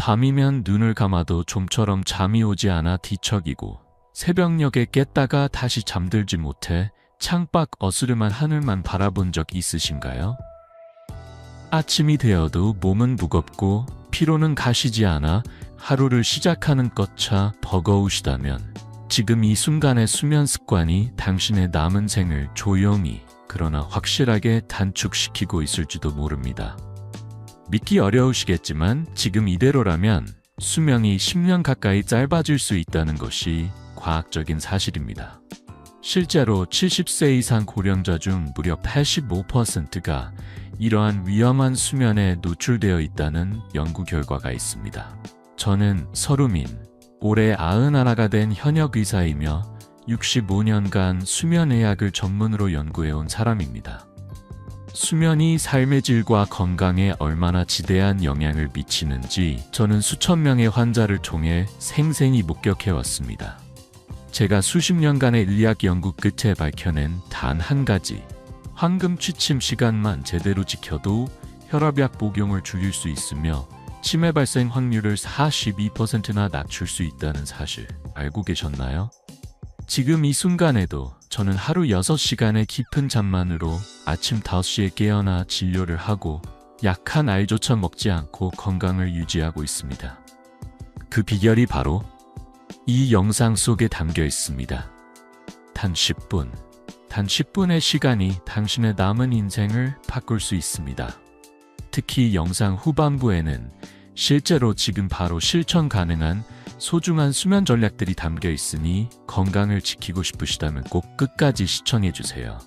밤이면 눈을 감아도 좀처럼 잠이 오지 않아 뒤척이고 새벽녘에 깼다가 다시 잠들지 못해 창밖 어스름한 하늘만 바라본 적 있으신가요? 아침이 되어도 몸은 무겁고 피로는 가시지 않아 하루를 시작하는 것차 버거우시다면 지금 이 순간의 수면 습관이 당신의 남은 생을 조용히 그러나 확실하게 단축시키고 있을지도 모릅니다. 믿기 어려우시겠지만 지금 이대로라면 수명이 10년 가까이 짧아질 수 있다는 것이 과학적인 사실입니다. 실제로 70세 이상 고령자 중 무려 85%가 이러한 위험한 수면에 노출되어 있다는 연구 결과가 있습니다. 저는 서루민, 올해 91가 된 현역 의사이며 65년간 수면의학을 전문으로 연구해온 사람입니다. 수면이 삶의 질과 건강에 얼마나 지대한 영향을 미치는지 저는 수천 명의 환자를 통해 생생히 목격해왔습니다. 제가 수십 년간의 의학 연구 끝에 밝혀낸 단 한 가지, 황금 취침 시간만 제대로 지켜도 혈압약 복용을 줄일 수 있으며 치매 발생 확률을 42%나 낮출 수 있다는 사실 알고 계셨나요? 지금 이 순간에도 저는 하루 6시간의 깊은 잠만으로 아침 5시에 깨어나 진료를 하고 약한 알조차 먹지 않고 건강을 유지하고 있습니다. 그 비결이 바로 이 영상 속에 담겨 있습니다. 단 10분의 시간이 당신의 남은 인생을 바꿀 수 있습니다. 특히 영상 후반부에는 실제로 지금 바로 실천 가능한 소중한 수면 전략들이 담겨 있으니 건강을 지키고 싶으시다면 꼭 끝까지 시청해주세요.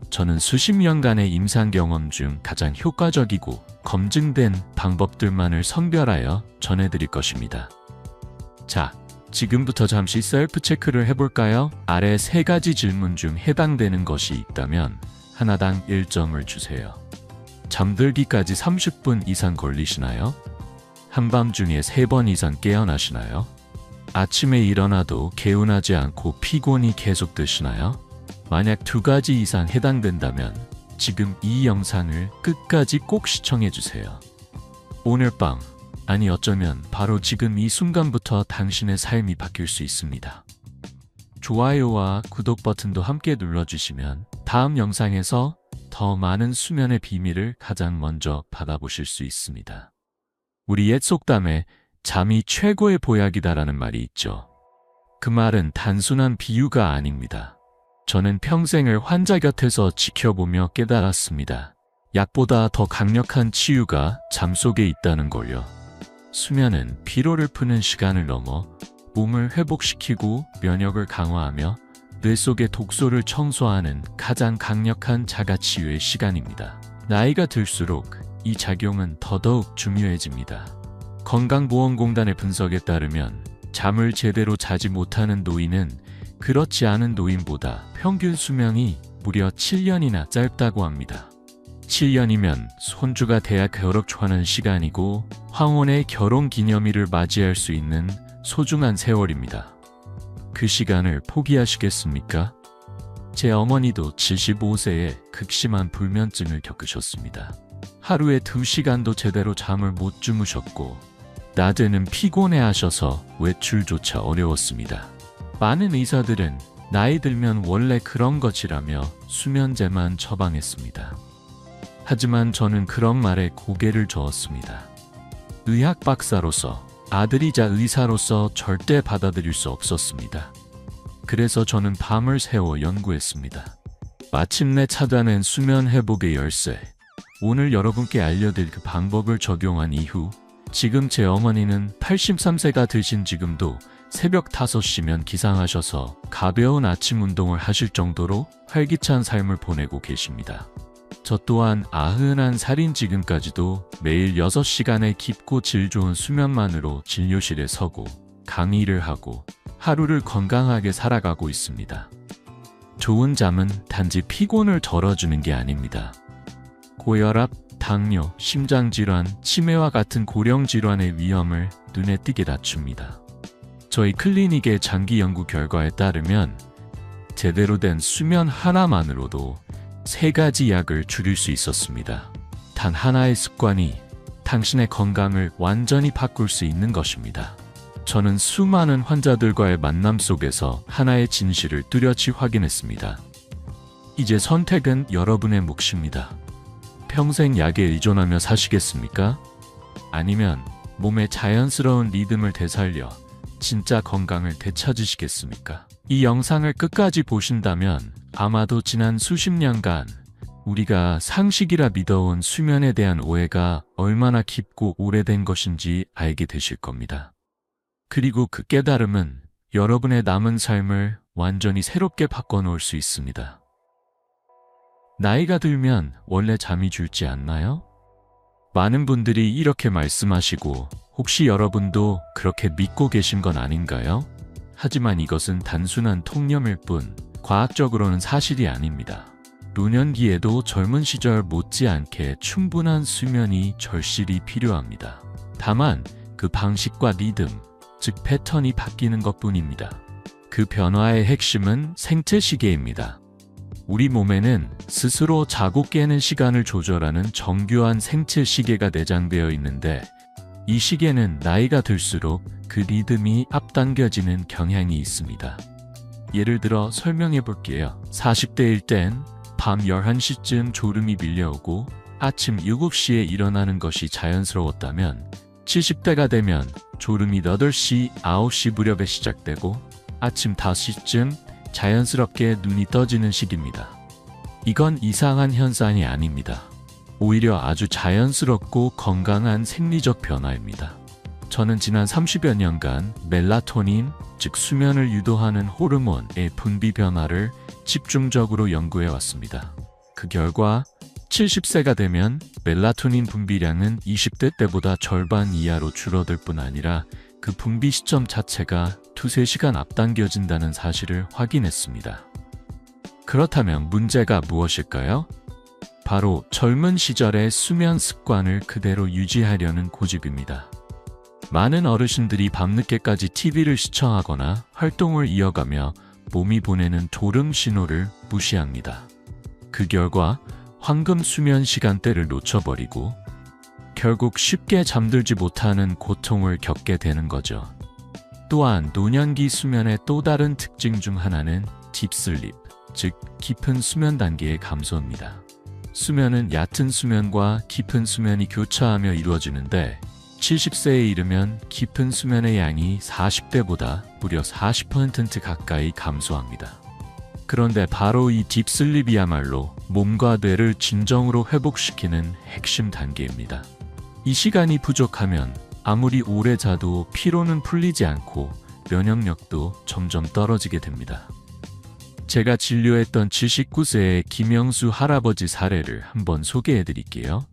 저는 수십 년간의 임상 경험 중 가장 효과적이고 검증된 방법들만을 선별하여 전해드릴 것입니다. 자, 지금부터 잠시 셀프 체크를 해볼까요? 아래 3가지 질문 중 해당되는 것이 있다면 하나당 1점을 주세요. 잠들기까지 30분 이상 걸리시나요? 한밤중에 3번 이상 깨어나시나요? 아침에 일어나도 개운하지 않고 피곤이 계속되시나요? 만약 2가지 이상 해당된다면 지금 이 영상을 끝까지 꼭 시청해주세요. 오늘 밤, 아니 어쩌면 바로 지금 이 순간부터 당신의 삶이 바뀔 수 있습니다. 좋아요와 구독 버튼도 함께 눌러주시면 다음 영상에서 더 많은 수면의 비밀을 가장 먼저 받아보실 수 있습니다. 우리 옛 속담에 잠이 최고의 보약이다라는 말이 있죠. 그 말은 단순한 비유가 아닙니다. 저는 평생을 환자 곁에서 지켜보며 깨달았습니다. 약보다 더 강력한 치유가 잠 속에 있다는 걸요. 수면은 피로를 푸는 시간을 넘어 몸을 회복시키고 면역을 강화하며 뇌 속의 독소를 청소하는 가장 강력한 자가치유의 시간입니다. 나이가 들수록 이 작용은 더더욱 중요해집니다. 건강보험공단의 분석에 따르면 잠을 제대로 자지 못하는 노인은 그렇지 않은 노인보다 평균 수명이 무려 7년이나 짧다고 합니다. 7년이면 손주가 대학 졸업하는 시간이고 황혼의 결혼기념일을 맞이할 수 있는 소중한 세월입니다. 그 시간을 포기하시겠습니까? 제 어머니도 75세에 극심한 불면증을 겪으셨습니다. 하루에 2시간도 제대로 잠을 못 주무셨고 낮에는 피곤해하셔서 외출조차 어려웠습니다. 많은 의사들은 나이 들면 원래 그런 것이라며 수면제만 처방했습니다. 하지만 저는 그런 말에 고개를 저었습니다. 의학 박사로서, 아들이자 의사로서 절대 받아들일 수 없었습니다. 그래서 저는 밤을 새워 연구했습니다. 마침내 찾아낸 수면 회복의 열쇠. 오늘 여러분께 알려드릴 그 방법을 적용한 이후 지금 제 어머니는 83세가 되신 지금도 새벽 5시면 기상하셔서 가벼운 아침 운동을 하실 정도로 활기찬 삶을 보내고 계십니다. 저 또한 91살인 지금까지도 매일 6시간의 깊고 질 좋은 수면만으로 진료실에 서고 강의를 하고 하루를 건강하게 살아가고 있습니다. 좋은 잠은 단지 피곤을 덜어주는 게 아닙니다. 고혈압, 당뇨, 심장질환, 치매와 같은 고령질환의 위험을 눈에 띄게 낮춥니다. 저희 클리닉의 장기 연구 결과에 따르면 제대로 된 수면 하나만으로도 3가지 약을 줄일 수 있었습니다. 단 하나의 습관이 당신의 건강을 완전히 바꿀 수 있는 것입니다. 저는 수많은 환자들과의 만남 속에서 하나의 진실을 뚜렷이 확인했습니다. 이제 선택은 여러분의 몫입니다. 평생 약에 의존하며 사시겠습니까? 아니면 몸의 자연스러운 리듬을 되살려 진짜 건강을 되찾으시겠습니까? 이 영상을 끝까지 보신다면 아마도 지난 수십 년간 우리가 상식이라 믿어온 수면에 대한 오해가 얼마나 깊고 오래된 것인지 알게 되실 겁니다. 그리고 그 깨달음은 여러분의 남은 삶을 완전히 새롭게 바꿔놓을 수 있습니다. 나이가 들면 원래 잠이 줄지 않나요? 많은 분들이 이렇게 말씀하시고 혹시 여러분도 그렇게 믿고 계신 건 아닌가요? 하지만 이것은 단순한 통념일 뿐 과학적으로는 사실이 아닙니다. 노년기에도 젊은 시절 못지않게 충분한 수면이 절실히 필요합니다. 다만 그 방식과 리듬, 즉 패턴이 바뀌는 것뿐입니다. 그 변화의 핵심은 생체 시계입니다. 우리 몸에는 스스로 자고 깨는 시간을 조절하는 정교한 생체 시계가 내장되어 있는데 이 시계는 나이가 들수록 그 리듬이 앞당겨지는 경향이 있습니다. 예를 들어 설명해 볼게요. 40대일 땐 밤 11시쯤 졸음이 밀려오고 아침 7시에 일어나는 것이 자연스러웠다면 70대가 되면 졸음이 8시, 9시 무렵에 시작되고 아침 5시쯤 자연스럽게 눈이 떠지는 시기입니다. 이건 이상한 현상이 아닙니다. 오히려 아주 자연스럽고 건강한 생리적 변화입니다. 저는 지난 30여 년간 멜라토닌, 즉 수면을 유도하는 호르몬의 분비 변화를 집중적으로 연구해 왔습니다. 그 결과 70세가 되면 멜라토닌 분비량은 20대 때보다 절반 이하로 줄어들 뿐 아니라 그 분비 시점 자체가 2-3시간 앞당겨진다는 사실을 확인했습니다. 그렇다면 문제가 무엇일까요? 바로 젊은 시절의 수면 습관을 그대로 유지하려는 고집입니다. 많은 어르신들이 밤늦게까지 TV를 시청하거나 활동을 이어가며 몸이 보내는 졸음 신호를 무시합니다. 그 결과 황금 수면 시간대를 놓쳐버리고 결국 쉽게 잠들지 못하는 고통을 겪게 되는 거죠. 또한 노년기 수면의 또 다른 특징 중 하나는 딥슬립, 즉 깊은 수면 단계의 감소입니다. 수면은 얕은 수면과 깊은 수면이 교차하며 이루어지는데 70세에 이르면 깊은 수면의 양이 40대보다 무려 40% 가까이 감소합니다. 그런데 바로 이 딥슬립이야말로 몸과 뇌를 진정으로 회복시키는 핵심 단계입니다. 이 시간이 부족하면 아무리 오래 자도 피로는 풀리지 않고 면역력도 점점 떨어지게 됩니다. 제가 진료했던 79세의 김영수 할아버지 사례를 한번 소개해 드릴게요.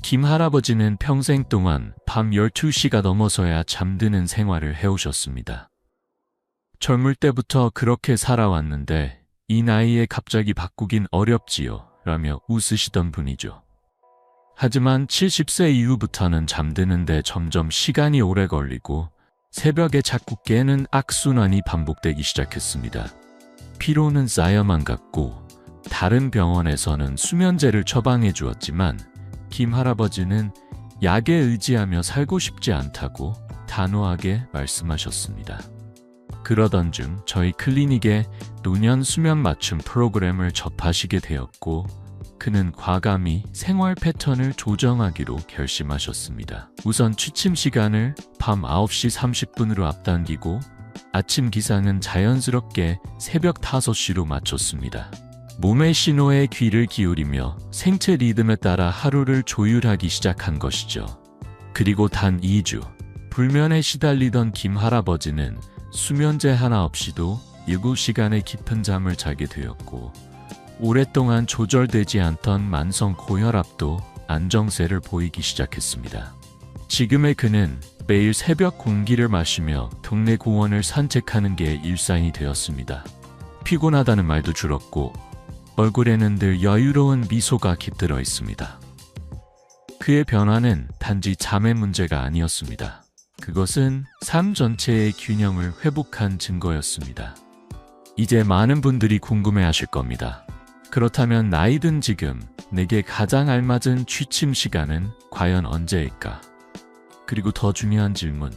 김 할아버지는 평생 동안 밤 12시가 넘어서야 잠드는 생활을 해오셨습니다. 젊을 때부터 그렇게 살아왔는데 이 나이에 갑자기 바꾸긴 어렵지요 라며 웃으시던 분이죠. 하지만 70세 이후부터는 잠드는데 점점 시간이 오래 걸리고 새벽에 자꾸 깨는 악순환이 반복되기 시작했습니다. 피로는 쌓여만 갔고 다른 병원에서는 수면제를 처방해 주었지만 김 할아버지는 약에 의지하며 살고 싶지 않다고 단호하게 말씀하셨습니다. 그러던 중 저희 클리닉에 노년 수면 맞춤 프로그램을 접하시게 되었고 그는 과감히 생활 패턴을 조정하기로 결심하셨습니다. 우선 취침 시간을 밤 9시 30분으로 앞당기고 아침 기상은 자연스럽게 새벽 5시로 맞췄습니다. 몸의 신호에 귀를 기울이며 생체 리듬에 따라 하루를 조율하기 시작한 것이죠. 그리고 단 2주, 불면에 시달리던 김 할아버지는 수면제 하나 없이도 7시간의 깊은 잠을 자게 되었고 오랫동안 조절되지 않던 만성 고혈압도 안정세를 보이기 시작했습니다. 지금의 그는 매일 새벽 공기를 마시며 동네 공원을 산책하는 게 일상이 되었습니다. 피곤하다는 말도 줄었고 얼굴에는 늘 여유로운 미소가 깃들어 있습니다. 그의 변화는 단지 잠의 문제가 아니었습니다. 그것은 삶 전체의 균형을 회복한 증거였습니다. 이제 많은 분들이 궁금해하실 겁니다. 그렇다면 나이 든 지금 내게 가장 알맞은 취침 시간은 과연 언제일까? 그리고 더 중요한 질문,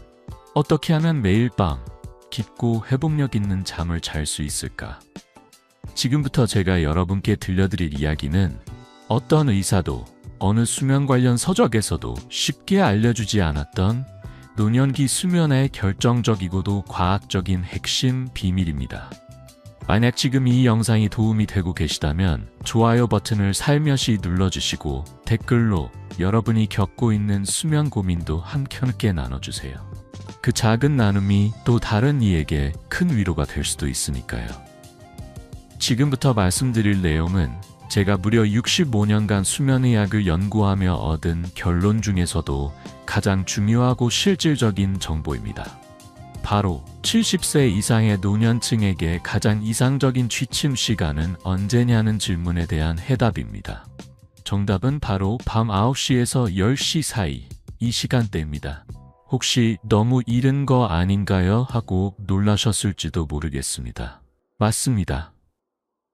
어떻게 하면 매일 밤 깊고 회복력 있는 잠을 잘 수 있을까? 지금부터 제가 여러분께 들려드릴 이야기는 어떤 의사도 어느 수면 관련 서적에서도 쉽게 알려주지 않았던 노년기 수면의 결정적이고도 과학적인 핵심 비밀입니다. 만약 지금 이 영상이 도움이 되고 계시다면 좋아요 버튼을 살며시 눌러주시고 댓글로 여러분이 겪고 있는 수면 고민도 함께 나눠주세요. 그 작은 나눔이 또 다른 이에게 큰 위로가 될 수도 있으니까요. 지금부터 말씀드릴 내용은 제가 무려 65년간 수면의학을 연구하며 얻은 결론 중에서도 가장 중요하고 실질적인 정보입니다. 바로 70세 이상의 노년층에게 가장 이상적인 취침 시간은 언제냐는 질문에 대한 해답입니다. 정답은 바로 밤 9시에서 10시 사이 이 시간대입니다. 혹시 너무 이른 거 아닌가요? 하고 놀라셨을지도 모르겠습니다. 맞습니다.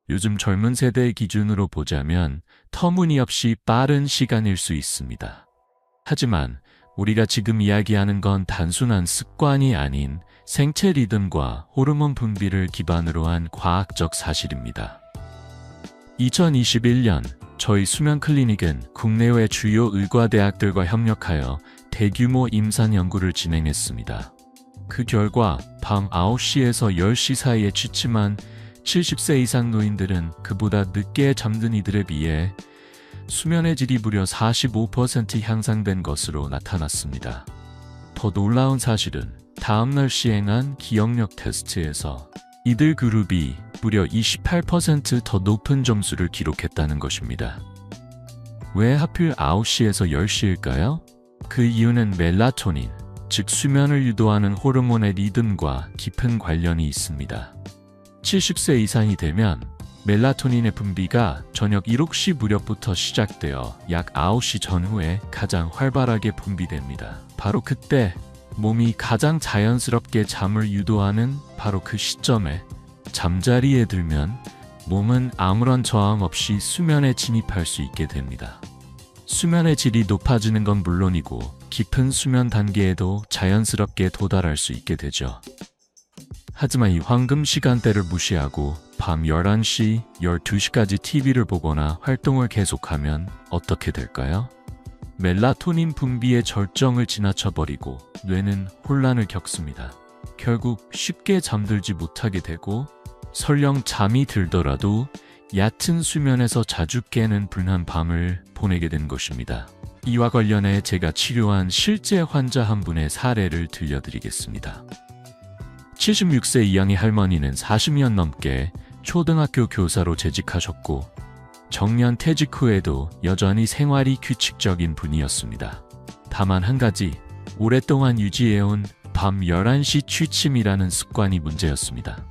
요즘 젊은 세대의 기준으로 보자면 터무니없이 빠른 시간일 수 있습니다. 하지만 우리가 지금 이야기하는 건 단순한 습관이 아닌 생체 리듬과 호르몬 분비를 기반으로 한 과학적 사실입니다. 2021년 저희 수면 클리닉은 국내외 주요 의과대학들과 협력하여 대규모 임상 연구를 진행했습니다. 그 결과 밤 9시에서 10시 사이에 취침한 70세 이상 노인들은 그보다 늦게 잠든 이들에 비해 수면의 질이 무려 45% 향상된 것으로 나타났습니다. 더 놀라운 사실은 다음날 시행한 기억력 테스트에서 이들 그룹이 무려 28% 더 높은 점수를 기록했다는 것입니다. 왜 하필 9시에서 10시일까요? 그 이유는 멜라토닌, 즉 수면을 유도하는 호르몬의 리듬과 깊은 관련이 있습니다. 70세 이상이 되면 멜라토닌의 분비가 저녁 7시 무렵부터 시작되어 약 9시 전후에 가장 활발하게 분비됩니다. 바로 그때 몸이 가장 자연스럽게 잠을 유도하는 바로 그 시점에 잠자리에 들면 몸은 아무런 저항 없이 수면에 진입할 수 있게 됩니다. 수면의 질이 높아지는 건 물론이고 깊은 수면 단계에도 자연스럽게 도달할 수 있게 되죠. 하지만 이 황금 시간대를 무시하고 밤 11시, 12시까지 TV를 보거나 활동을 계속하면 어떻게 될까요? 멜라토닌 분비의 절정을 지나쳐버리고 뇌는 혼란을 겪습니다. 결국 쉽게 잠들지 못하게 되고 설령 잠이 들더라도 얕은 수면에서 자주 깨는 불안 밤을 보내게 된 것입니다. 이와 관련해 제가 치료한 실제 환자 한 분의 사례를 들려드리겠습니다. 76세 이양의 할머니는 40년 넘게 초등학교 교사로 재직하셨고 정년 퇴직 후에도 여전히 생활이 규칙적인 분이었습니다. 다만 한 가지, 오랫동안 유지해온 밤 11시 취침이라는 습관이 문제였습니다.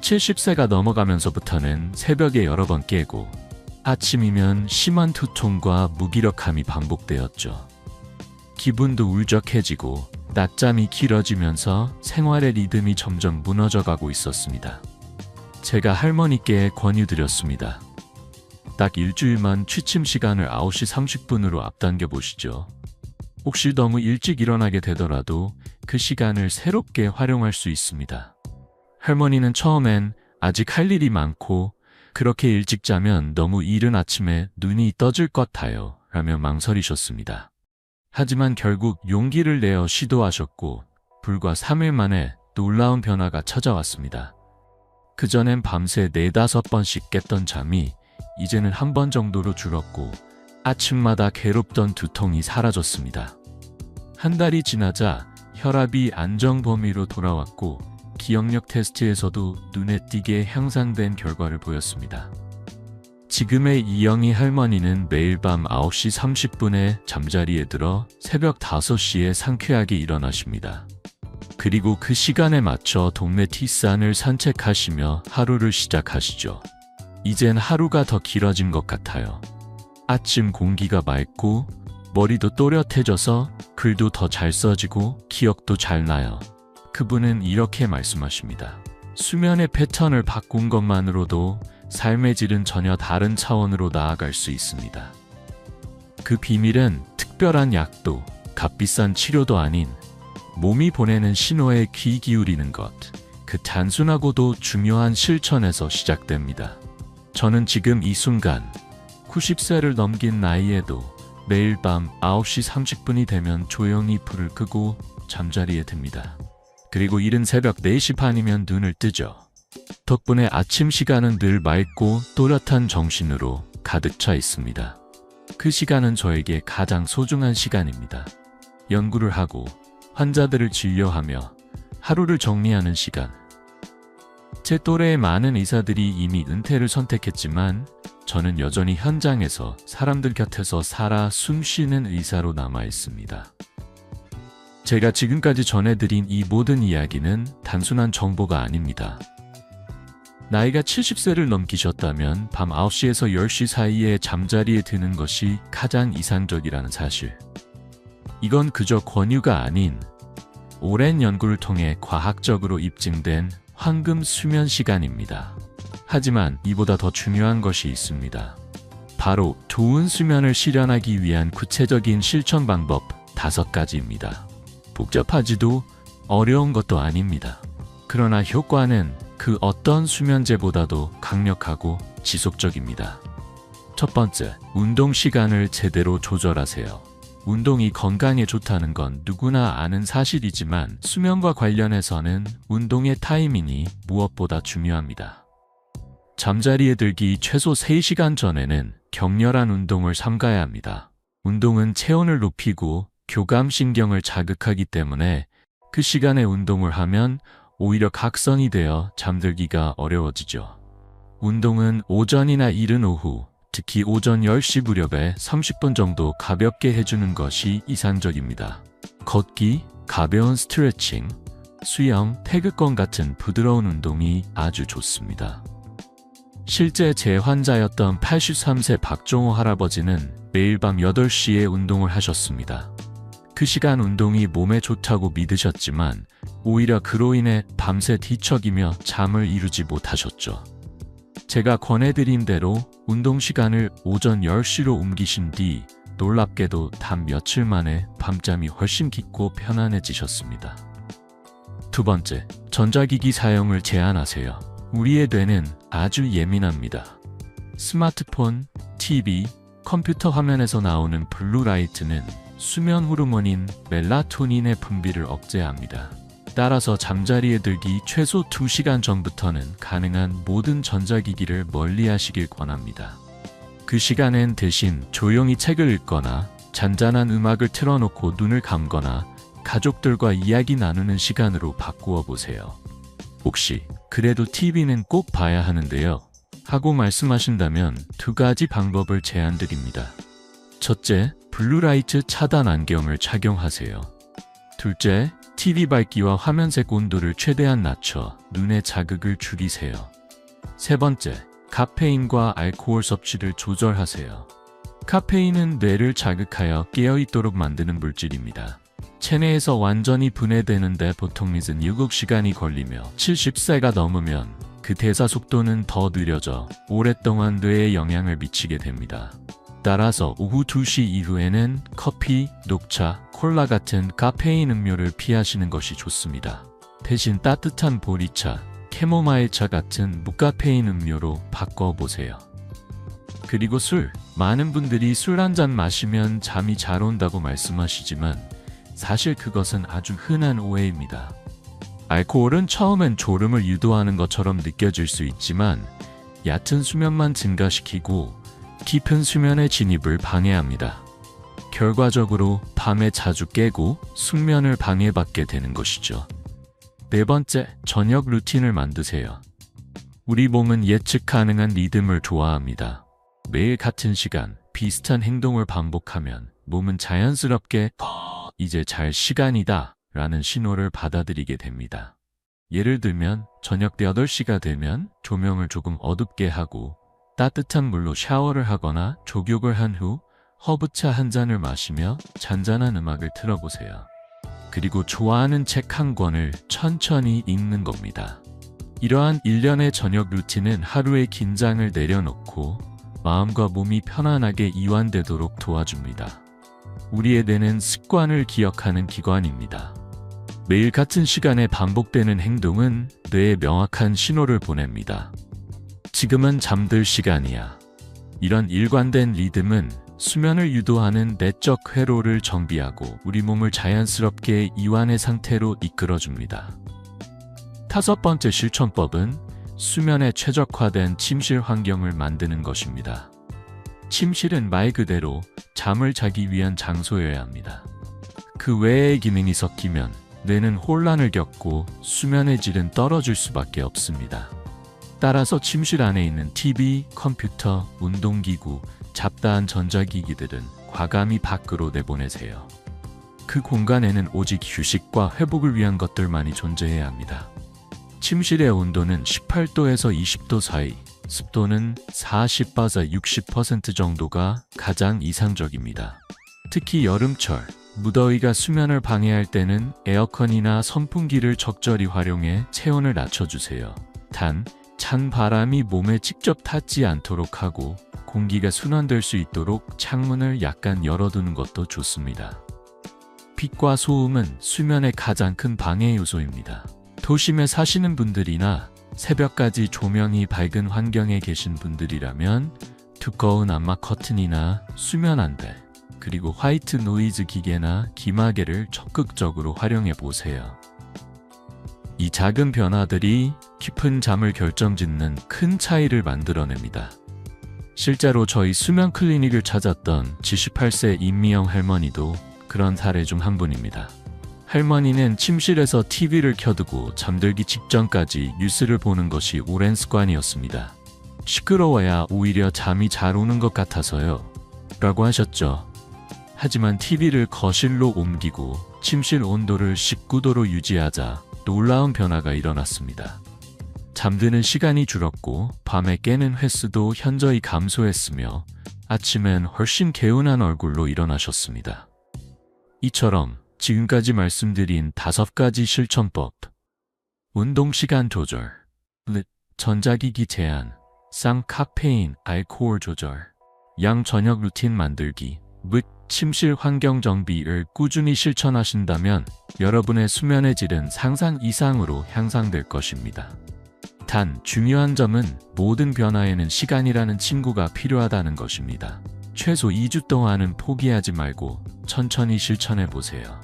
70세가 넘어가면서부터는 새벽에 여러 번 깨고 아침이면 심한 두통과 무기력함이 반복되었죠. 기분도 울적해지고 낮잠이 길어지면서 생활의 리듬이 점점 무너져가고 있었습니다. 제가 할머니께 권유드렸습니다. 딱 일주일만 취침 시간을 9시 30분으로 앞당겨 보시죠. 혹시 너무 일찍 일어나게 되더라도 그 시간을 새롭게 활용할 수 있습니다. 할머니는 처음엔 아직 할 일이 많고 그렇게 일찍 자면 너무 이른 아침에 눈이 떠질 것 같아요 라며 망설이셨습니다. 하지만 결국 용기를 내어 시도하셨고 불과 3일 만에 놀라운 변화가 찾아왔습니다. 그전엔 밤새 4-5번씩 깼던 잠이 이제는 한 번 정도로 줄었고 아침마다 괴롭던 두통이 사라졌습니다. 한 달이 지나자 혈압이 안정 범위로 돌아왔고 기억력 테스트에서도 눈에 띄게 향상된 결과를 보였습니다. 지금의 이영희 할머니는 매일 밤 9시 30분에 잠자리에 들어 새벽 5시에 상쾌하게 일어나십니다. 그리고 그 시간에 맞춰 동네 뒷산을 산책하시며 하루를 시작하시죠. 이젠 하루가 더 길어진 것 같아요. 아침 공기가 맑고 머리도 또렷해져서 글도 더 잘 써지고 기억도 잘 나요. 그분은 이렇게 말씀하십니다. 수면의 패턴을 바꾼 것만으로도 삶의 질은 전혀 다른 차원으로 나아갈 수 있습니다. 그 비밀은 특별한 약도 값비싼 치료도 아닌 몸이 보내는 신호에 귀 기울이는 것, 그 단순하고도 중요한 실천에서 시작됩니다. 저는 지금 이 순간 90세를 넘긴 나이에도 매일 밤 9시 30분이 되면 조용히 불을 끄고 잠자리에 듭니다. 그리고 이른 새벽 4시 반이면 눈을 뜨죠. 덕분에 아침 시간은 늘 맑고 또렷한 정신으로 가득 차 있습니다. 그 시간은 저에게 가장 소중한 시간입니다. 연구를 하고 환자들을 진료하며 하루를 정리하는 시간. 제 또래의 많은 의사들이 이미 은퇴를 선택했지만 저는 여전히 현장에서 사람들 곁에서 살아 숨쉬는 의사로 남아 있습니다. 제가 지금까지 전해드린 이 모든 이야기는 단순한 정보가 아닙니다. 나이가 70세를 넘기셨다면 밤 9시에서 10시 사이에 잠자리에 드는 것이 가장 이상적이라는 사실. 이건 그저 권유가 아닌 오랜 연구를 통해 과학적으로 입증된 황금 수면 시간입니다. 하지만 이보다 더 중요한 것이 있습니다. 바로 좋은 수면을 실현하기 위한 구체적인 실천 방법 5가지입니다. 복잡하지도 어려운 것도 아닙니다. 그러나 효과는 그 어떤 수면제보다도 강력하고 지속적입니다. 첫 번째, 운동 시간을 제대로 조절하세요. 운동이 건강에 좋다는 건 누구나 아는 사실이지만 수면과 관련해서는 운동의 타이밍이 무엇보다 중요합니다. 잠자리에 들기 최소 3시간 전에는 격렬한 운동을 삼가야 합니다. 운동은 체온을 높이고 교감신경을 자극하기 때문에 그 시간에 운동을 하면 오히려 각성이 되어 잠들기가 어려워지죠. 운동은 오전이나 이른 오후, 특히 오전 10시 무렵에 30분 정도 가볍게 해주는 것이 이상적입니다. 걷기, 가벼운 스트레칭, 수영, 태극권 같은 부드러운 운동이 아주 좋습니다. 실제 제 환자였던 83세 박종호 할아버지는 매일 밤 8시에 운동을 하셨습니다. 그 시간 운동이 몸에 좋다고 믿으셨지만 오히려 그로 인해 밤새 뒤척이며 잠을 이루지 못하셨죠. 제가 권해드린 대로 운동 시간을 오전 10시로 옮기신 뒤 놀랍게도 단 며칠 만에 밤잠이 훨씬 깊고 편안해지셨습니다. 두 번째, 전자기기 사용을 제한하세요. 우리의 뇌는 아주 예민합니다. 스마트폰, TV, 컴퓨터 화면에서 나오는 블루라이트는 수면 호르몬인 멜라토닌의 분비를 억제합니다. 따라서 잠자리에 들기 최소 2시간 전부터는 가능한 모든 전자기기를 멀리하시길 권합니다. 그 시간엔 대신 조용히 책을 읽거나 잔잔한 음악을 틀어놓고 눈을 감거나 가족들과 이야기 나누는 시간으로 바꾸어 보세요. 혹시 그래도 TV는 꼭 봐야 하는데요 하고 말씀하신다면 2가지 방법을 제안드립니다. 첫째, 블루라이트 차단 안경을 착용하세요. 둘째, TV 밝기와 화면색 온도를 최대한 낮춰 눈의 자극을 줄이세요. 세 번째, 카페인과 알코올 섭취를 조절하세요. 카페인은 뇌를 자극하여 깨어있도록 만드는 물질입니다. 체내에서 완전히 분해되는데 보통 7시간이 걸리며 70세가 넘으면 그 대사 속도는 더 느려져 오랫동안 뇌에 영향을 미치게 됩니다. 따라서 오후 2시 이후에는 커피, 녹차, 콜라 같은 카페인 음료를 피하시는 것이 좋습니다. 대신 따뜻한 보리차, 캐모마일차 같은 무카페인 음료로 바꿔보세요. 그리고 술, 많은 분들이 술 한 잔 마시면 잠이 잘 온다고 말씀하시지만 사실 그것은 아주 흔한 오해입니다. 알코올은 처음엔 졸음을 유도하는 것처럼 느껴질 수 있지만 얕은 수면만 증가시키고 깊은 수면의 진입을 방해합니다. 결과적으로 밤에 자주 깨고 숙면을 방해받게 되는 것이죠. 네 번째, 저녁 루틴을 만드세요. 우리 몸은 예측 가능한 리듬을 좋아합니다. 매일 같은 시간, 비슷한 행동을 반복하면 몸은 자연스럽게 이제 잘 시간이다 라는 신호를 받아들이게 됩니다. 예를 들면 저녁 8시가 되면 조명을 조금 어둡게 하고 따뜻한 물로 샤워를 하거나 족욕을 한 후 허브차 한 잔을 마시며 잔잔한 음악을 틀어보세요. 그리고 좋아하는 책 한 권을 천천히 읽는 겁니다. 이러한 일련의 저녁 루틴은 하루의 긴장을 내려놓고 마음과 몸이 편안하게 이완되도록 도와줍니다. 우리의 뇌는 습관을 기억하는 기관입니다. 매일 같은 시간에 반복되는 행동은 뇌에 명확한 신호를 보냅니다. 지금은 잠들 시간이야. 이런 일관된 리듬은 수면을 유도하는 내적 회로를 정비하고 우리 몸을 자연스럽게 이완의 상태로 이끌어줍니다. 5번째 실천법은 수면에 최적화된 침실 환경을 만드는 것입니다. 침실은 말 그대로 잠을 자기 위한 장소여야 합니다. 그 외의 기능이 섞이면 뇌는 혼란을 겪고 수면의 질은 떨어질 수밖에 없습니다. 따라서 침실 안에 있는 TV, 컴퓨터, 운동기구, 잡다한 전자기기들은 과감히 밖으로 내보내세요. 그 공간에는 오직 휴식과 회복을 위한 것들만이 존재해야 합니다. 침실의 온도는 18도에서 20도 사이, 습도는 40에서 60% 정도가 가장 이상적입니다. 특히 여름철, 무더위가 수면을 방해할 때는 에어컨이나 선풍기를 적절히 활용해 체온을 낮춰주세요. 단, 찬 바람이 몸에 직접 닿지 않도록 하고 공기가 순환될 수 있도록 창문을 약간 열어두는 것도 좋습니다. 빛과 소음은 수면의 가장 큰 방해 요소입니다. 도심에 사시는 분들이나 새벽까지 조명이 밝은 환경에 계신 분들이라면 두꺼운 암막 커튼이나 수면 안대, 그리고 화이트 노이즈 기계나 기마개를 적극적으로 활용해 보세요. 이 작은 변화들이 깊은 잠을 결정짓는 큰 차이를 만들어냅니다. 실제로 저희 수면 클리닉을 찾았던 78세 임미영 할머니도 그런 사례 중 한 분입니다. 할머니는 침실에서 TV를 켜두고 잠들기 직전까지 뉴스를 보는 것이 오랜 습관이었습니다. 시끄러워야 오히려 잠이 잘 오는 것 같아서요. 라고 하셨죠. 하지만 TV를 거실로 옮기고 침실 온도를 19도로 유지하자 놀라운 변화가 일어났습니다. 잠드는 시간이 줄었고 밤에 깨는 횟수도 현저히 감소했으며 아침엔 훨씬 개운한 얼굴로 일어나셨습니다. 이처럼 지금까지 말씀드린 5가지 실천법, 운동시간 조절, 전자기기 제한, 쌍카페인, 알코올 조절, 양 저녁 루틴 만들기, 침실 환경 정비를 꾸준히 실천하신다면 여러분의 수면의 질은 상상 이상으로 향상될 것입니다. 단, 중요한 점은 모든 변화에는 시간이라는 친구가 필요하다는 것입니다. 최소 2주 동안은 포기하지 말고 천천히 실천해 보세요.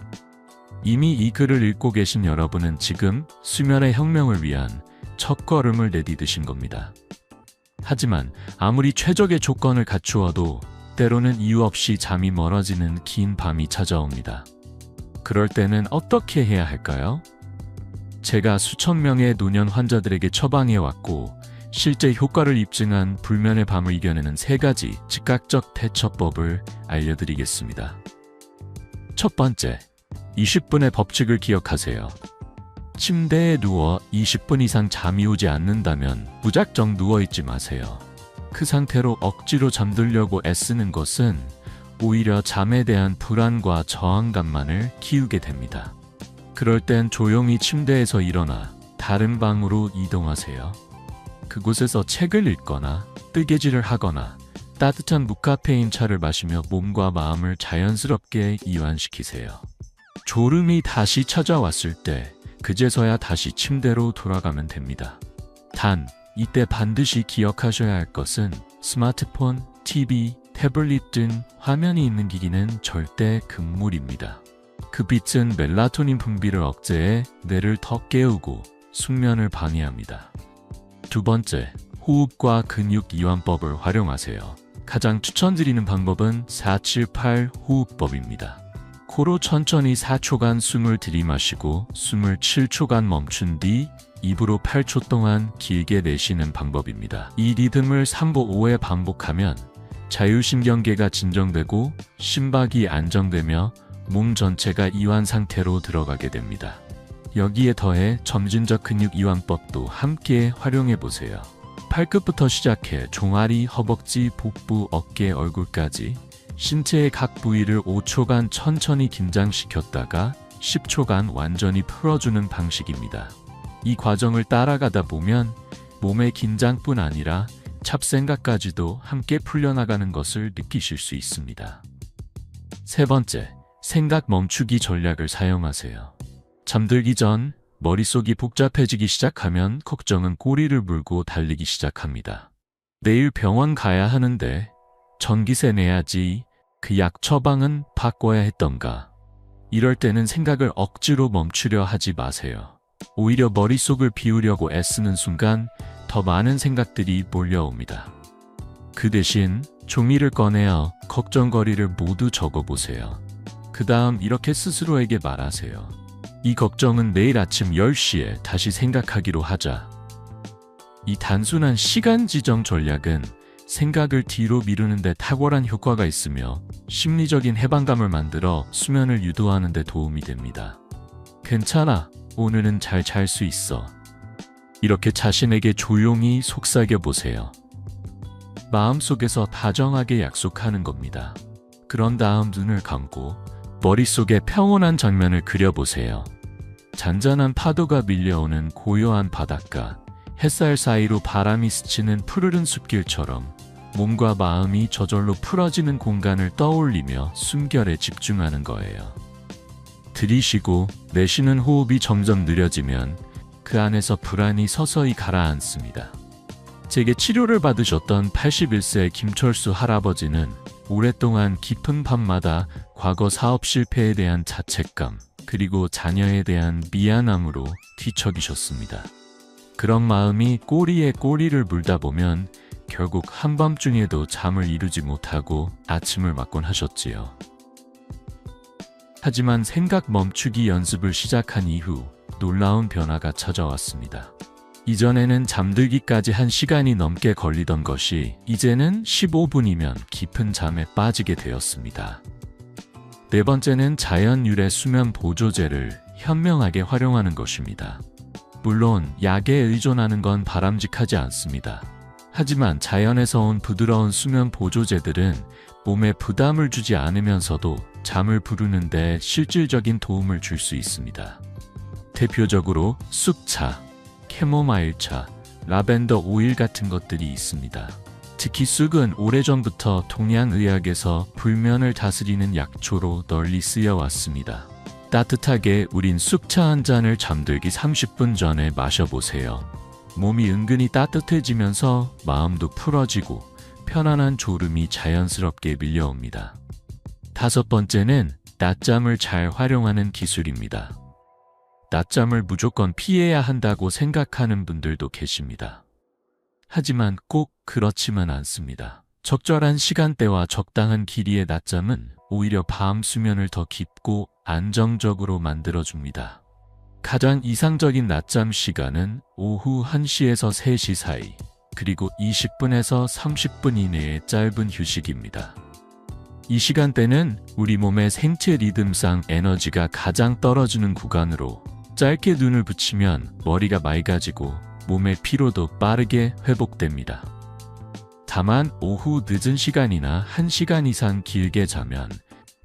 이미 이 글을 읽고 계신 여러분은 지금 수면의 혁명을 위한 첫걸음을 내디디신 겁니다. 하지만 아무리 최적의 조건을 갖추어도 때로는 이유 없이 잠이 멀어지는 긴 밤이 찾아옵니다. 그럴 때는 어떻게 해야 할까요? 제가 수천 명의 노년 환자들에게 처방해왔고 실제 효과를 입증한 불면의 밤을 이겨내는 3가지 즉각적 대처법을 알려드리겠습니다. 첫 번째, 20분의 법칙을 기억하세요. 침대에 누워 20분 이상 잠이 오지 않는다면 무작정 누워있지 마세요. 그 상태로 억지로 잠들려고 애쓰는 것은 오히려 잠에 대한 불안과 저항감만을 키우게 됩니다. 그럴 땐 조용히 침대에서 일어나 다른 방으로 이동하세요. 그곳에서 책을 읽거나 뜨개질을 하거나 따뜻한 무카페인 차를 마시며 몸과 마음을 자연스럽게 이완시키세요. 졸음이 다시 찾아왔을 때 그제서야 다시 침대로 돌아가면 됩니다. 단, 이때 반드시 기억하셔야 할 것은 스마트폰, TV, 태블릿 등 화면이 있는 기기는 절대 금물입니다. 그 빛은 멜라토닌 분비를 억제해 뇌를 더 깨우고 숙면을 방해합니다. 두 번째, 호흡과 근육 이완법을 활용하세요. 가장 추천드리는 방법은 478 호흡법입니다. 코로 천천히 4초간 숨을 들이마시고 숨을 7초간 멈춘 뒤 입으로 8초 동안 길게 내쉬는 방법입니다. 이 리듬을 3보 5회 반복하면 자율신경계가 진정되고 심박이 안정되며 몸 전체가 이완 상태로 들어가게 됩니다. 여기에 더해 점진적 근육 이완법도 함께 활용해 보세요. 팔끝부터 시작해 종아리, 허벅지, 복부, 어깨, 얼굴까지 신체의 각 부위를 5초간 천천히 긴장시켰다가 10초간 완전히 풀어주는 방식입니다. 이 과정을 따라가다 보면 몸의 긴장뿐 아니라 잡생각까지도 함께 풀려나가는 것을 느끼실 수 있습니다. 세 번째, 생각 멈추기 전략을 사용하세요. 잠들기 전 머릿속이 복잡해지기 시작하면 걱정은 꼬리를 물고 달리기 시작합니다. 내일 병원 가야 하는데 전기세 내야지, 그 약 처방은 바꿔야 했던가. 이럴 때는 생각을 억지로 멈추려 하지 마세요. 오히려 머릿속을 비우려고 애쓰는 순간 더 많은 생각들이 몰려옵니다. 그 대신 종이를 꺼내어 걱정거리를 모두 적어보세요. 그 다음 이렇게 스스로에게 말하세요. 이 걱정은 내일 아침 10시에 다시 생각하기로 하자. 이 단순한 시간 지정 전략은 생각을 뒤로 미루는 데 탁월한 효과가 있으며 심리적인 해방감을 만들어 수면을 유도하는 데 도움이 됩니다. 괜찮아, 오늘은 잘 잘 수 있어. 이렇게 자신에게 조용히 속삭여 보세요. 마음속에서 다정하게 약속하는 겁니다. 그런 다음 눈을 감고 머릿속에 평온한 장면을 그려보세요. 잔잔한 파도가 밀려오는 고요한 바닷가, 햇살 사이로 바람이 스치는 푸르른 숲길처럼 몸과 마음이 저절로 풀어지는 공간을 떠올리며 숨결에 집중하는 거예요. 들이쉬고 내쉬는 호흡이 점점 느려지면 그 안에서 불안이 서서히 가라앉습니다. 제게 치료를 받으셨던 81세 김철수 할아버지는 오랫동안 깊은 밤마다 과거 사업 실패에 대한 자책감, 그리고 자녀에 대한 미안함으로 뒤척이셨습니다. 그런 마음이 꼬리에 꼬리를 물다 보면 결국 한밤중에도 잠을 이루지 못하고 아침을 맞곤 하셨지요. 하지만 생각 멈추기 연습을 시작한 이후 놀라운 변화가 찾아왔습니다. 이전에는 잠들기까지 1시간이 넘게 걸리던 것이 이제는 15분이면 깊은 잠에 빠지게 되었습니다. 네 번째는 자연 유래 수면 보조제를 현명하게 활용하는 것입니다. 물론 약에 의존하는 건 바람직하지 않습니다. 하지만 자연에서 온 부드러운 수면 보조제들은 몸에 부담을 주지 않으면서도 잠을 부르는 데 실질적인 도움을 줄 수 있습니다. 대표적으로 쑥차, 캐모마일차, 라벤더 오일 같은 것들이 있습니다. 특히 쑥은 오래전부터 동양의학에서 불면을 다스리는 약초로 널리 쓰여왔습니다. 따뜻하게 우린 쑥차 한 잔을 잠들기 30분 전에 마셔보세요. 몸이 은근히 따뜻해지면서 마음도 풀어지고 편안한 졸음이 자연스럽게 밀려옵니다. 다섯 번째는 낮잠을 잘 활용하는 기술입니다. 낮잠을 무조건 피해야 한다고 생각하는 분들도 계십니다. 하지만 꼭 그렇지만 않습니다. 적절한 시간대와 적당한 길이의 낮잠은 오히려 밤 수면을 더 깊고 안정적으로 만들어줍니다. 가장 이상적인 낮잠 시간은 오후 1시에서 3시 사이, 그리고 20분에서 30분 이내의 짧은 휴식입니다. 이 시간대는 우리 몸의 생체 리듬상 에너지가 가장 떨어지는 구간으로 짧게 눈을 붙이면 머리가 맑아지고 몸의 피로도 빠르게 회복됩니다. 다만 오후 늦은 시간이나 1시간 이상 길게 자면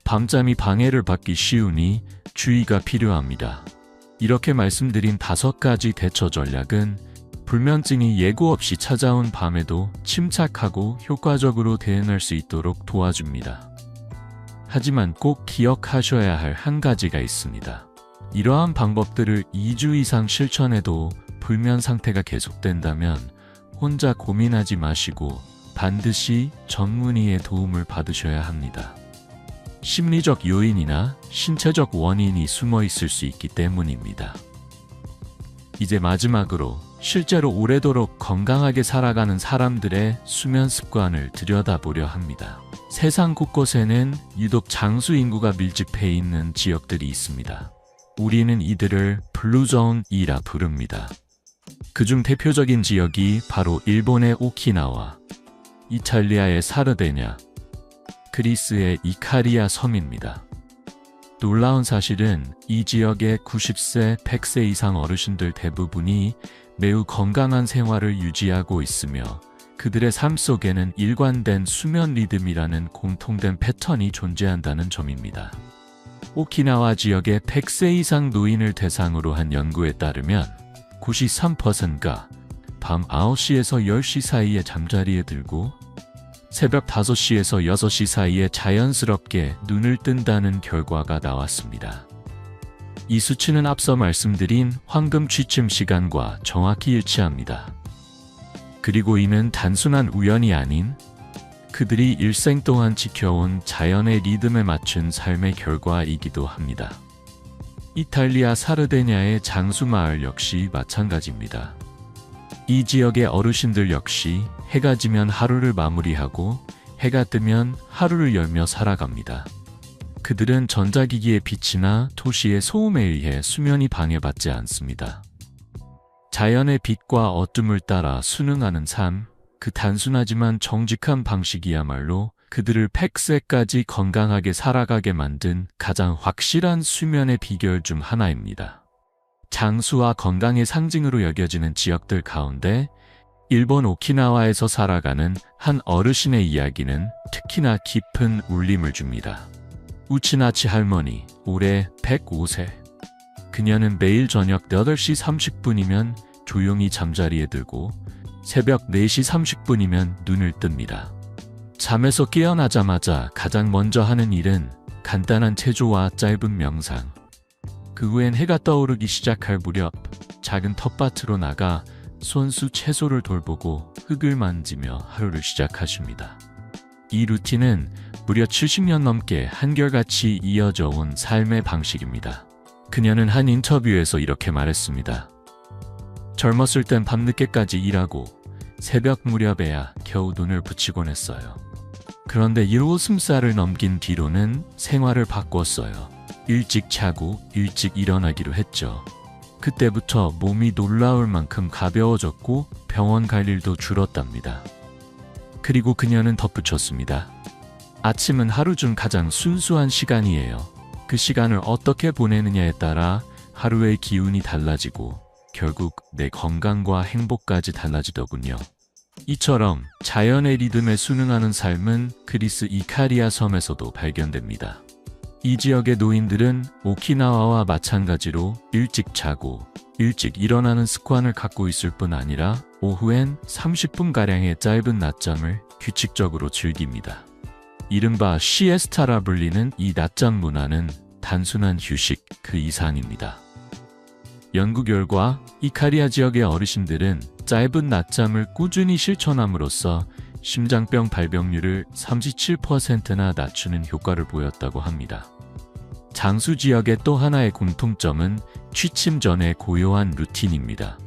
밤잠이 방해를 받기 쉬우니 주의가 필요합니다. 이렇게 말씀드린 5가지 대처 전략은 불면증이 예고 없이 찾아온 밤에도 침착하고 효과적으로 대응할 수 있도록 도와줍니다. 하지만 꼭 기억하셔야 할 한 가지가 있습니다. 이러한 방법들을 2주 이상 실천해도 불면 상태가 계속된다면 혼자 고민하지 마시고 반드시 전문의의 도움을 받으셔야 합니다. 심리적 요인이나 신체적 원인이 숨어 있을 수 있기 때문입니다. 이제 마지막으로 실제로 오래도록 건강하게 살아가는 사람들의 수면 습관을 들여다보려 합니다. 세상 곳곳에는 유독 장수 인구가 밀집해 있는 지역들이 있습니다. 우리는 이들을 블루존이라 부릅니다. 그중 대표적인 지역이 바로 일본의 오키나와, 이탈리아의 사르데냐, 그리스의 이카리아 섬입니다. 놀라운 사실은 이 지역의 90세, 100세 이상 어르신들 대부분이 매우 건강한 생활을 유지하고 있으며 그들의 삶 속에는 일관된 수면 리듬이라는 공통된 패턴이 존재한다는 점입니다. 오키나와 지역의 100세 이상 노인을 대상으로 한 연구에 따르면 93%가 밤 9시에서 10시 사이에 잠자리에 들고 새벽 5시에서 6시 사이에 자연스럽게 눈을 뜬다는 결과가 나왔습니다. 이 수치는 앞서 말씀드린 황금 취침 시간과 정확히 일치합니다. 그리고 이는 단순한 우연이 아닌 그들이 일생 동안 지켜온 자연의 리듬에 맞춘 삶의 결과이기도 합니다. 이탈리아 사르데냐의 장수 마을 역시 마찬가지입니다. 이 지역의 어르신들 역시 해가 지면 하루를 마무리하고 해가 뜨면 하루를 열며 살아갑니다. 그들은 전자기기의 빛이나 도시의 소음에 의해 수면이 방해받지 않습니다. 자연의 빛과 어둠을 따라 순응하는 삶, 그 단순하지만 정직한 방식이야말로 그들을 100세까지 건강하게 살아가게 만든 가장 확실한 수면의 비결 중 하나입니다. 장수와 건강의 상징으로 여겨지는 지역들 가운데 일본 오키나와에서 살아가는 한 어르신의 이야기는 특히나 깊은 울림을 줍니다. 우치나치 할머니, 올해 105세. 그녀는 매일 저녁 8시 30분이면 조용히 잠자리에 들고 새벽 4시 30분이면 눈을 뜹니다. 잠에서 깨어나자마자 가장 먼저 하는 일은 간단한 체조와 짧은 명상. 그 후엔 해가 떠오르기 시작할 무렵 작은 텃밭으로 나가 손수 채소를 돌보고 흙을 만지며 하루를 시작하십니다. 이 루틴은 무려 70년 넘게 한결같이 이어져 온 삶의 방식입니다. 그녀는 한 인터뷰에서 이렇게 말했습니다. 젊었을 땐 밤늦게까지 일하고 새벽 무렵에야 겨우 눈을 붙이곤 했어요. 그런데 70살을 넘긴 뒤로는 생활을 바꿨어요. 일찍 자고 일찍 일어나기로 했죠. 그때부터 몸이 놀라울 만큼 가벼워졌고 병원 갈 일도 줄었답니다. 그리고 그녀는 덧붙였습니다. 아침은 하루 중 가장 순수한 시간이에요. 그 시간을 어떻게 보내느냐에 따라 하루의 기운이 달라지고 결국 내 건강과 행복까지 달라지더군요. 이처럼 자연의 리듬에 순응하는 삶은 그리스 이카리아 섬에서도 발견됩니다. 이 지역의 노인들은 오키나와와 마찬가지로 일찍 자고 일찍 일어나는 습관을 갖고 있을 뿐 아니라 오후엔 30분가량의 짧은 낮잠을 규칙적으로 즐깁니다. 이른바 시에스타라 불리는 이 낮잠 문화는 단순한 휴식 그 이상입니다. 연구 결과 이카리아 지역의 어르신들은 짧은 낮잠을 꾸준히 실천함으로써 심장병 발병률을 37%나 낮추는 효과를 보였다고 합니다. 장수 지역의 또 하나의 공통점은 취침 전의 고요한 루틴입니다.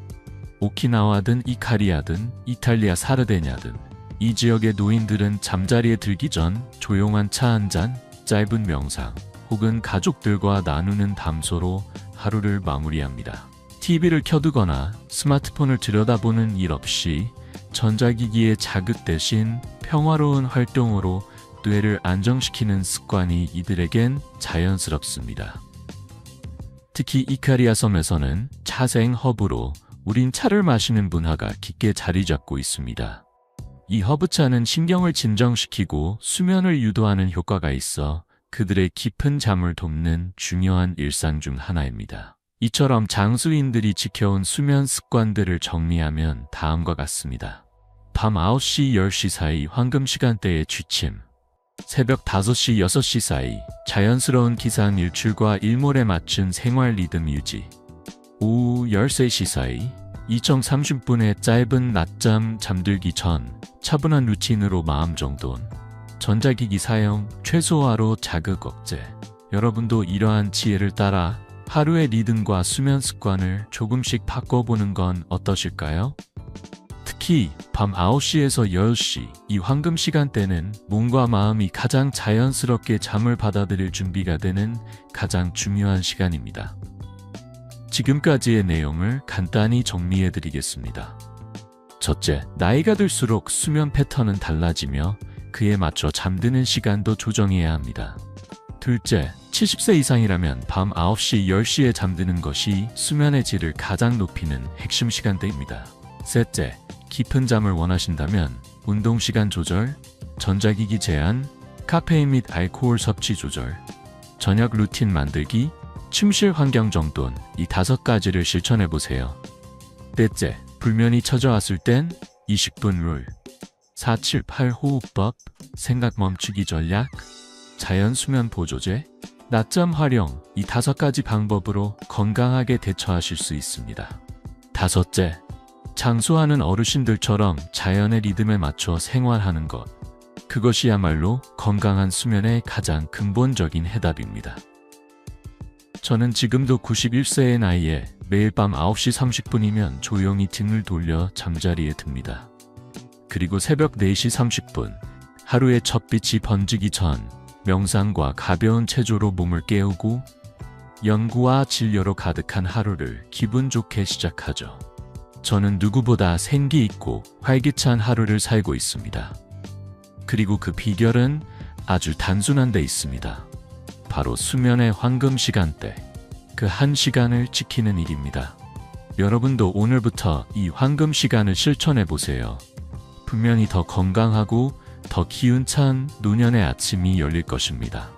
오키나와든 이카리아든 이탈리아 사르데냐든 이 지역의 노인들은 잠자리에 들기 전 조용한 차 한 잔, 짧은 명상 혹은 가족들과 나누는 담소로 하루를 마무리합니다. TV를 켜두거나 스마트폰을 들여다보는 일 없이 전자기기의 자극 대신 평화로운 활동으로 뇌를 안정시키는 습관이 이들에겐 자연스럽습니다. 특히 이카리아 섬에서는 차생 허브로 우린 차를 마시는 문화가 깊게 자리 잡고 있습니다. 이 허브차는 신경을 진정시키고 수면을 유도하는 효과가 있어 그들의 깊은 잠을 돕는 중요한 일상 중 하나입니다. 이처럼 장수인들이 지켜온 수면 습관들을 정리하면 다음과 같습니다. 밤 9시, 10시 사이 황금 시간대의 취침, 새벽 5시, 6시 사이 자연스러운 기상 일출과 일몰에 맞춘 생활 리듬 유지, 오후 13시 사이 2030분의 짧은 낮잠 잠들기 전 차분한 루틴으로 마음 정돈, 전자기기 사용 최소화로 자극 억제. 여러분도 이러한 지혜를 따라 하루의 리듬과 수면 습관을 조금씩 바꿔보는 건 어떠실까요? 특히 밤 9시에서 10시 이 황금 시간대는 몸과 마음이 가장 자연스럽게 잠을 받아들일 준비가 되는 가장 중요한 시간입니다. 지금까지의 내용을 간단히 정리해 드리겠습니다. 첫째, 나이가 들수록 수면 패턴은 달라지며 그에 맞춰 잠드는 시간도 조정해야 합니다. 둘째, 70세 이상이라면 밤 9시, 10시에 잠드는 것이 수면의 질을 가장 높이는 핵심 시간대입니다. 셋째, 깊은 잠을 원하신다면 운동 시간 조절, 전자기기 제한, 카페인 및 알코올 섭취 조절, 저녁 루틴 만들기, 침실 환경 정돈 이 5가지를 실천해보세요. 10대째 불면이 찾아왔을 땐 20분 룰, 478 호흡법, 생각 멈추기 전략, 자연 수면 보조제, 낮잠 활용, 이 5가지 방법으로 건강하게 대처하실 수 있습니다. 다섯째, 장수하는 어르신들처럼 자연의 리듬에 맞춰 생활하는 것. 그것이야말로 건강한 수면의 가장 근본적인 해답입니다. 저는 지금도 91세의 나이에 매일 밤 9시 30분이면 조용히 등을 돌려 잠자리에 듭니다. 그리고 새벽 4시 30분, 하루의 첫 빛이 번지기 전 명상과 가벼운 체조로 몸을 깨우고 연구와 진료로 가득한 하루를 기분 좋게 시작하죠. 저는 누구보다 생기 있고 활기찬 하루를 살고 있습니다. 그리고 그 비결은 아주 단순한 데 있습니다. 바로 수면의 황금 시간대, 그 1시간을 지키는 일입니다. 여러분도 오늘부터 이 황금 시간을 실천해 보세요. 분명히 더 건강하고 더 기운찬 노년의 아침이 열릴 것입니다.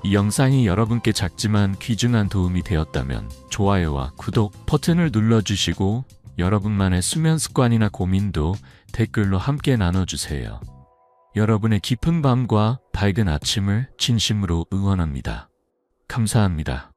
이 영상이 여러분께 작지만 귀중한 도움이 되었다면 좋아요와 구독 버튼을 눌러주시고 여러분만의 수면 습관이나 고민도 댓글로 함께 나눠주세요. 여러분의 깊은 밤과 밝은 아침을 진심으로 응원합니다. 감사합니다.